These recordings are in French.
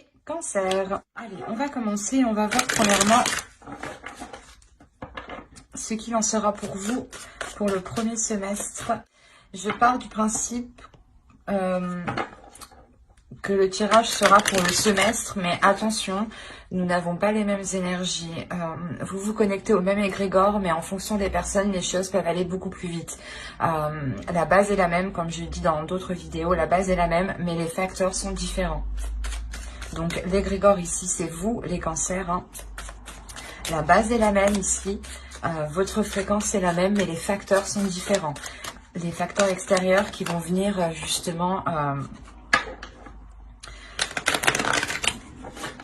Les cancers. Allez, on va commencer. On va voir premièrement ce qu'il en sera pour vous pour le premier semestre. Je pars du principe que le tirage sera pour le semestre, mais attention, nous n'avons pas les mêmes énergies. Vous vous connectez au même égrégore, mais en fonction des personnes, les choses peuvent aller beaucoup plus vite. La base est la même, comme je l'ai dit dans d'autres vidéos, la base est la même, mais les facteurs sont différents. Donc l'égrégore ici, c'est vous, les cancers. Hein. La base est la même ici, votre fréquence est la même, mais les facteurs sont différents. Les facteurs extérieurs qui vont venir justement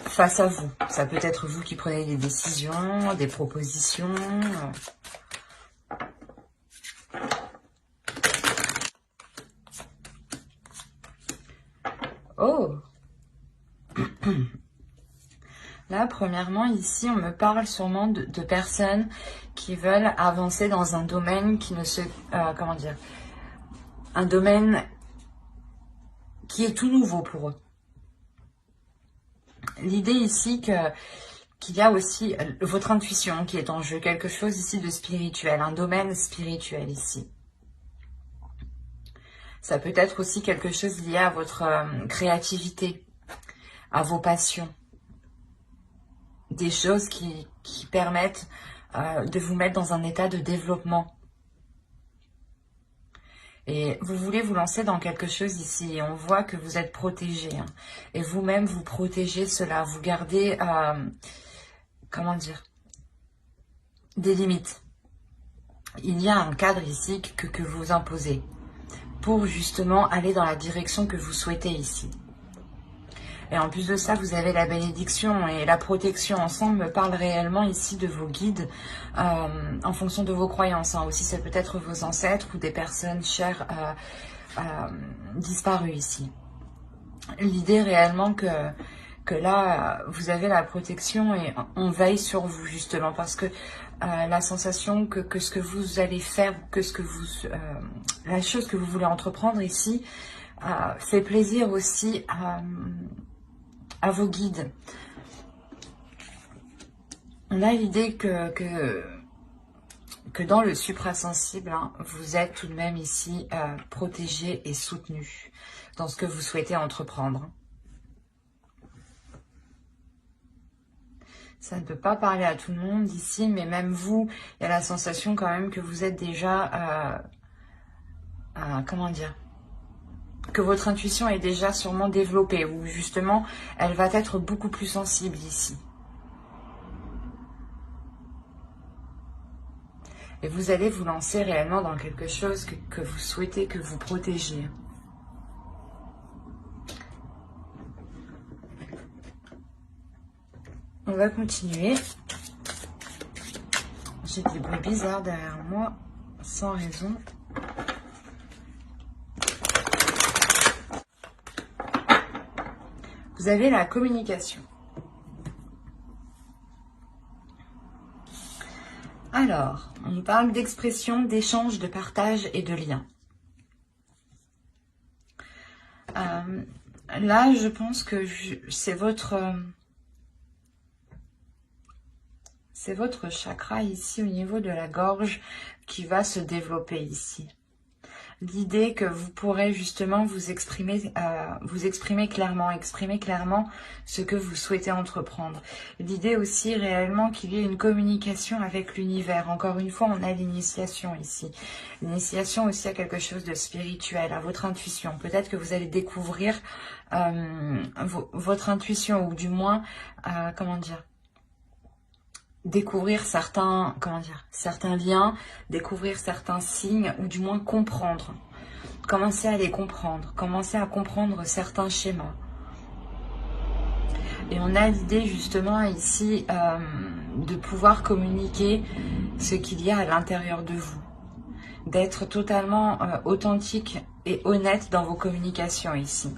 face à vous. Ça peut être vous qui prenez des décisions, des propositions. Oh! Là, premièrement, ici, on me parle sûrement de personnes qui veulent avancer dans un domaine qui ne se... comment dire? Un domaine qui est tout nouveau pour eux. L'idée ici qu'il y a aussi votre intuition qui est en jeu, quelque chose ici de spirituel, un domaine spirituel ici. Ça peut être aussi quelque chose lié à votre créativité, à vos passions. Des choses qui permettent de vous mettre dans un état de développement. Et vous voulez vous lancer dans quelque chose ici. Et on voit que vous êtes protégé. Hein, et vous-même, vous protégez cela. Vous gardez, comment dire, des limites. Il y a un cadre ici que vous imposez pour justement aller dans la direction que vous souhaitez ici. Et en plus de ça, vous avez la bénédiction et la protection. Ensemble me parle réellement ici de vos guides en fonction de vos croyances. Hein. Aussi, ça peut être vos ancêtres ou des personnes chères disparues ici. L'idée réellement que là, vous avez la protection et on veille sur vous justement parce que la sensation que ce que vous allez faire, que ce que vous, la chose que vous voulez entreprendre ici, fait plaisir aussi à vos guides. On a l'idée que dans le suprasensible, hein, vous êtes tout de même ici protégé et soutenu dans ce que vous souhaitez entreprendre. Ça ne peut pas parler à tout le monde ici, mais même vous, il y a la sensation quand même que vous êtes déjà, comment dire, que votre intuition est déjà sûrement développée, ou justement, elle va être beaucoup plus sensible ici. Et vous allez vous lancer réellement dans quelque chose que vous souhaitez, que vous protégez. On va continuer. J'ai des bruits bizarres derrière moi, sans raison. Vous avez la communication. Alors, on nous parle d'expression, d'échange, de partage et de lien. Là, je pense que c'est votre chakra ici au niveau de la gorge qui va se développer ici. L'idée que vous pourrez justement vous exprimer clairement, exprimer clairement ce que vous souhaitez entreprendre. L'idée aussi réellement qu'il y ait une communication avec l'univers. Encore une fois, on a l'initiation ici. L'initiation aussi à quelque chose de spirituel, à votre intuition. Peut-être que vous allez découvrir votre intuition, ou du moins, comment dire, découvrir certains liens, découvrir certains signes, ou du moins comprendre. Commencer à les comprendre, commencer à comprendre certains schémas. Et on a l'idée justement ici de pouvoir communiquer ce qu'il y a à l'intérieur de vous. D'être totalement authentique et honnête dans vos communications ici.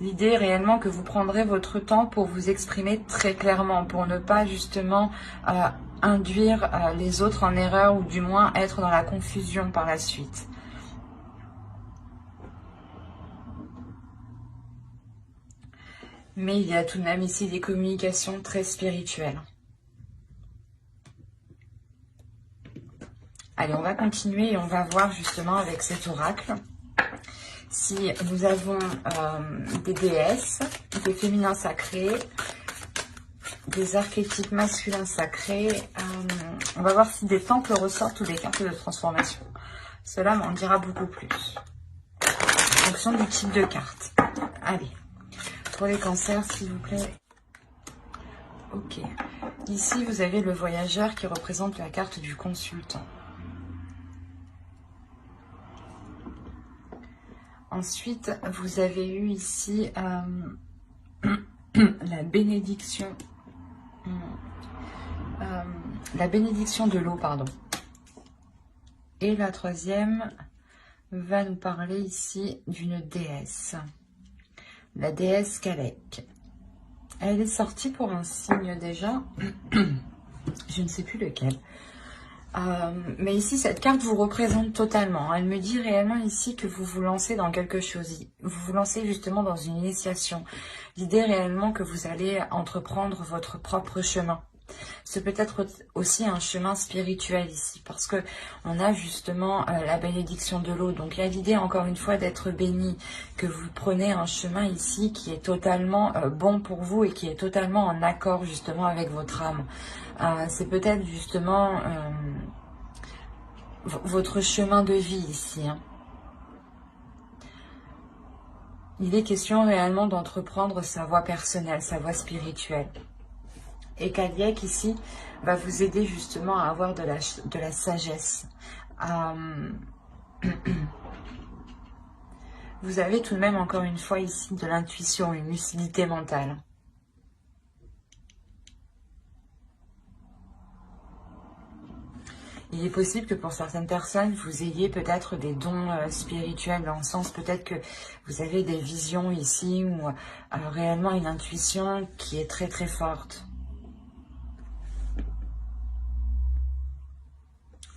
L'idée est réellement que vous prendrez votre temps pour vous exprimer très clairement, pour ne pas justement induire les autres en erreur, ou du moins être dans la confusion par la suite. Mais il y a tout de même ici des communications très spirituelles. Allez, on va continuer et on va voir justement avec cet oracle si nous avons des déesses, des féminins sacrés, des archétypes masculins sacrés. On va voir si des temples ressortent ou des cartes de transformation. Cela m'en dira beaucoup plus. En fonction du type de carte. Allez, pour les cancers, s'il vous plaît. Ok. Ici, vous avez le voyageur qui représente la carte du consultant. Ensuite, vous avez eu ici la bénédiction. La bénédiction de l'eau, pardon. Et la troisième va nous parler ici d'une déesse. La déesse Kalek. Elle est sortie pour un signe déjà. Je ne sais plus lequel. Mais ici, cette carte vous représente totalement. Elle me dit réellement ici que vous vous lancez dans quelque chose. Vous vous lancez justement dans une initiation. L'idée réellement que vous allez entreprendre votre propre chemin. C'est peut-être aussi un chemin spirituel ici, parce que on a justement la bénédiction de l'eau. Donc il y a l'idée encore une fois d'être béni, que vous prenez un chemin ici qui est totalement bon pour vous et qui est totalement en accord justement avec votre âme. C'est peut-être justement votre chemin de vie ici. Hein. Il est question réellement d'entreprendre sa voie personnelle, sa voie spirituelle. Et Kalek ici va vous aider justement à avoir de la sagesse. Vous avez tout de même encore une fois ici de l'intuition, une lucidité mentale. Il est possible que pour certaines personnes, vous ayez peut-être des dons spirituels, dans le sens peut-être que vous avez des visions ici, ou réellement une intuition qui est très très forte.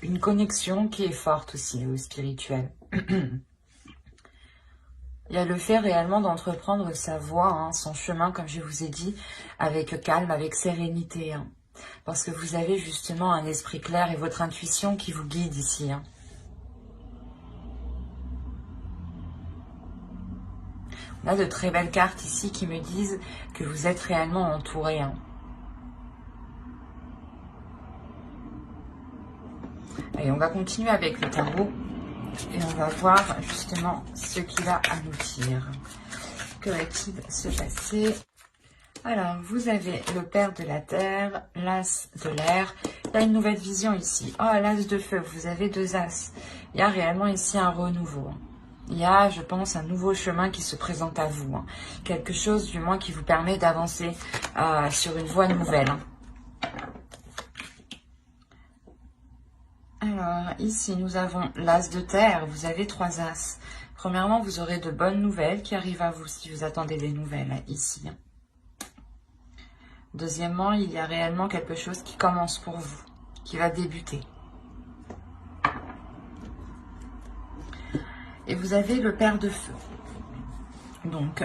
Une connexion qui est forte aussi au spirituel. Il y a le fait réellement d'entreprendre sa voie, hein, son chemin, comme je vous ai dit, avec calme, avec sérénité. Hein, parce que vous avez justement un esprit clair et votre intuition qui vous guide ici. Hein. On a de très belles cartes ici qui me disent que vous êtes réellement entouré. Hein. Allez, on va continuer avec le tarot et on va voir justement ce qu'il a à nous dire. Que va-t-il se passer? Alors, vous avez le père de la terre, l'as de l'air. Il y a une nouvelle vision ici. Oh, l'as de feu, vous avez deux as. Il y a réellement ici un renouveau. Il y a, je pense, un nouveau chemin qui se présente à vous. Hein. Quelque chose, du moins, qui vous permet d'avancer sur une voie nouvelle. Hein. Alors, ici, nous avons l'as de terre. Vous avez trois as. Premièrement, vous aurez de bonnes nouvelles qui arrivent à vous si vous attendez des nouvelles ici. Deuxièmement, il y a réellement quelque chose qui commence pour vous, qui va débuter. Et vous avez le père de feu. Donc,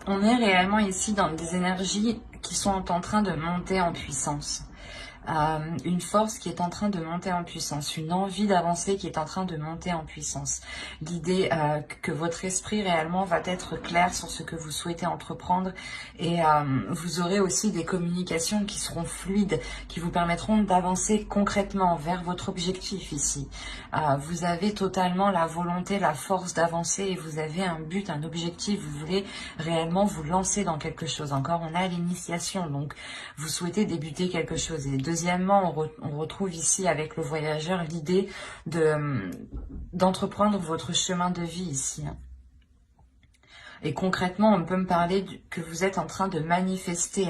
on est réellement ici dans des énergies qui sont en train de monter en puissance. Une force qui est en train de monter en puissance, une envie d'avancer qui est en train de monter en puissance. L'idée que votre esprit réellement va être clair sur ce que vous souhaitez entreprendre et vous aurez aussi des communications qui seront fluides, qui vous permettront d'avancer concrètement vers votre objectif ici. Vous avez totalement la volonté, la force d'avancer et vous avez un but, un objectif, vous voulez réellement vous lancer dans quelque chose. Encore, on a l'initiation, donc vous souhaitez débuter quelque chose. Et deuxièmement, on retrouve ici avec le voyageur l'idée d'entreprendre votre chemin de vie ici. Et concrètement, on peut me parler que vous êtes en train de manifester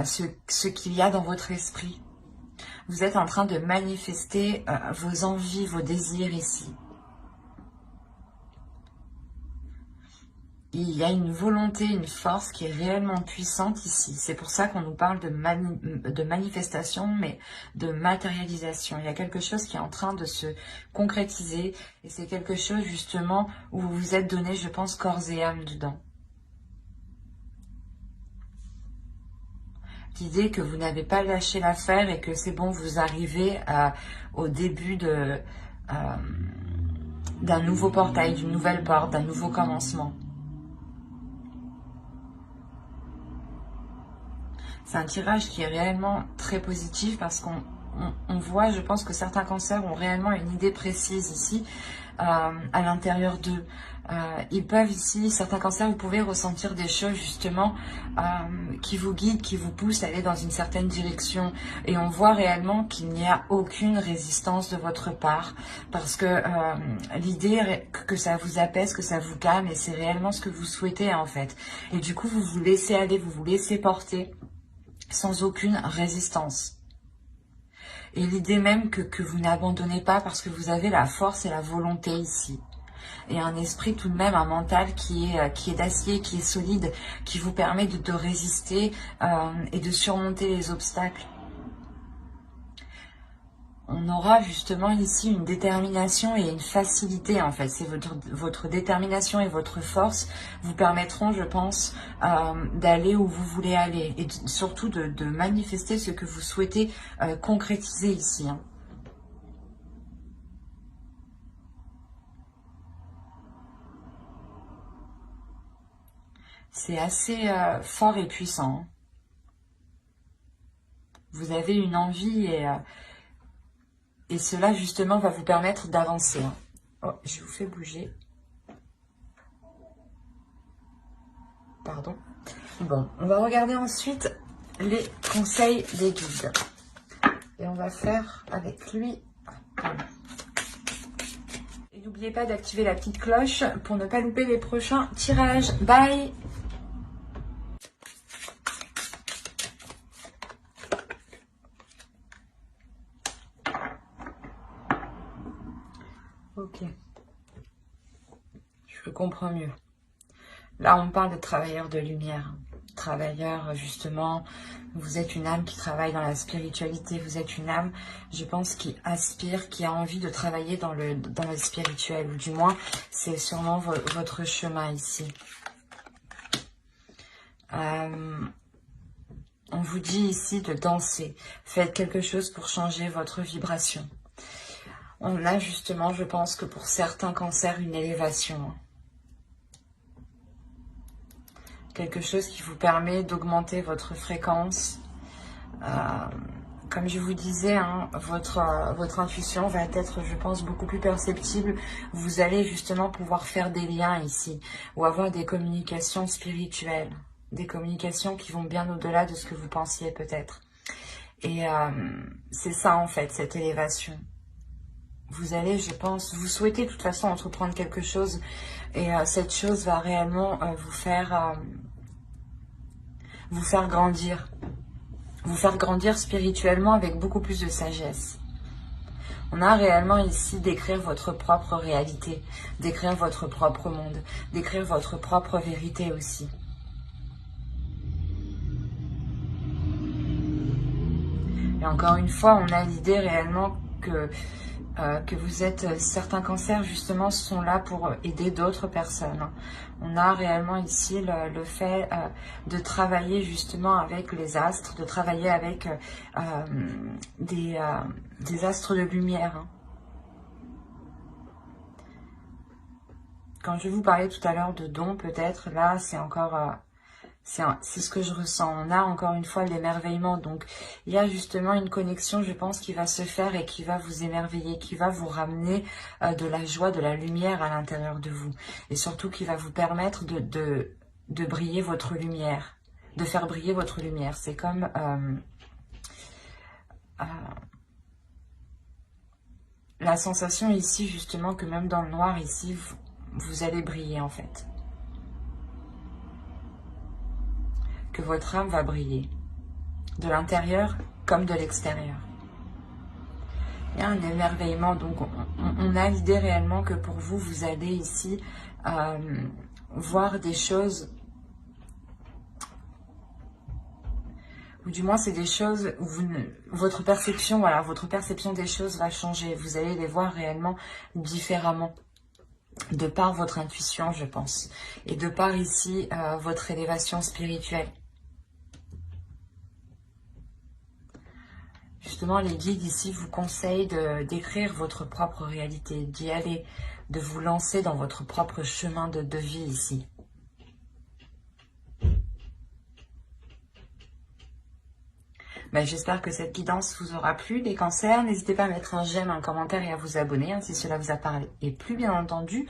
ce qu'il y a dans votre esprit. Vous êtes en train de manifester vos envies, vos désirs ici. il y a une volonté, une force qui est réellement puissante ici. C'est pour ça qu'on nous parle de manifestation, mais de matérialisation. Il y a quelque chose qui est en train de se concrétiser et c'est quelque chose justement où vous vous êtes donné, je pense, corps et âme dedans. L'idée que vous n'avez pas lâché l'affaire et que c'est bon, vous arrivez au début d'un nouveau portail, d'une nouvelle porte, d'un nouveau commencement. C'est un tirage qui est réellement très positif parce qu'on voit, je pense que certains cancers ont réellement une idée précise ici à l'intérieur d'eux. Ils peuvent ici, certains cancers, vous pouvez ressentir des choses justement qui vous guident, qui vous poussent à aller dans une certaine direction. Et on voit réellement qu'il n'y a aucune résistance de votre part parce que l'idée que ça vous apaise, que ça vous calme et c'est réellement ce que vous souhaitez en fait. Et du coup, vous vous laissez aller, vous vous laissez porter sans aucune résistance. Et l'idée même que vous n'abandonnez pas parce que vous avez la force et la volonté ici. Et un esprit tout de même, un mental qui est d'acier, qui est solide, qui vous permet de résister et de surmonter les obstacles. On aura justement ici une détermination et une facilité en fait. C'est votre détermination et votre force vous permettront, je pense, d'aller où vous voulez aller. Et surtout de manifester ce que vous souhaitez concrétiser ici. Hein. C'est assez fort et puissant. Hein. Vous avez une envie et cela, justement, va vous permettre d'avancer. Hein. Oh, je vous fais bouger. Pardon. Bon, on va regarder ensuite les conseils des guides. Et on va faire avec lui. Et n'oubliez pas d'activer la petite cloche pour ne pas louper les prochains tirages. Bye! Ok, je comprends mieux. Là, on parle de travailleurs de lumière. Travailleurs, justement, vous êtes une âme qui travaille dans la spiritualité. Vous êtes une âme, je pense, qui aspire, qui a envie de travailler dans le spirituel. Ou du moins, c'est sûrement votre chemin ici. On vous dit ici de danser. Faites quelque chose pour changer votre vibration. On a justement, je pense que pour certains cancers, une élévation. Quelque chose qui vous permet d'augmenter votre fréquence. Comme je vous disais, hein, votre intuition va être, je pense, beaucoup plus perceptible. Vous allez justement pouvoir faire des liens ici, ou avoir des communications spirituelles, des communications qui vont bien au-delà de ce que vous pensiez peut-être. Et c'est ça en fait, cette élévation. Vous allez, je pense, vous souhaitez de toute façon entreprendre quelque chose et cette chose va réellement vous faire grandir. Vous faire grandir spirituellement avec beaucoup plus de sagesse. On a réellement ici d'écrire votre propre réalité, d'écrire votre propre monde, d'écrire votre propre vérité aussi. Et encore une fois, on a l'idée réellement que vous êtes, certains cancers justement sont là pour aider d'autres personnes. On a réellement ici le fait de travailler justement avec les astres, de travailler avec des astres de lumière. Quand je vous parlais tout à l'heure de dons, peut-être, là c'est encore... c'est ce que je ressens. On a encore une fois l'émerveillement. Donc, il y a justement une connexion, je pense, qui va se faire et qui va vous émerveiller, qui va vous ramener de la joie, de la lumière à l'intérieur de vous. Et surtout, qui va vous permettre de briller votre lumière, de faire briller votre lumière. C'est comme... la sensation ici, justement, que même dans le noir, ici, vous allez briller, en fait. Que votre âme va briller, de l'intérieur comme de l'extérieur. Il y a un émerveillement, donc on a l'idée réellement que pour vous, vous allez ici voir des choses, ou du moins c'est des choses où votre perception, voilà, votre perception des choses va changer. Vous allez les voir réellement différemment, de par votre intuition, je pense, et de par ici votre élévation spirituelle. Justement, les guides ici vous conseillent d'écrire votre propre réalité, d'y aller, de vous lancer dans votre propre chemin de vie ici. Ben, j'espère que cette guidance vous aura plu, les cancers. N'hésitez pas à mettre un j'aime, un commentaire et à vous abonner si cela vous a parlé. Et plus bien entendu,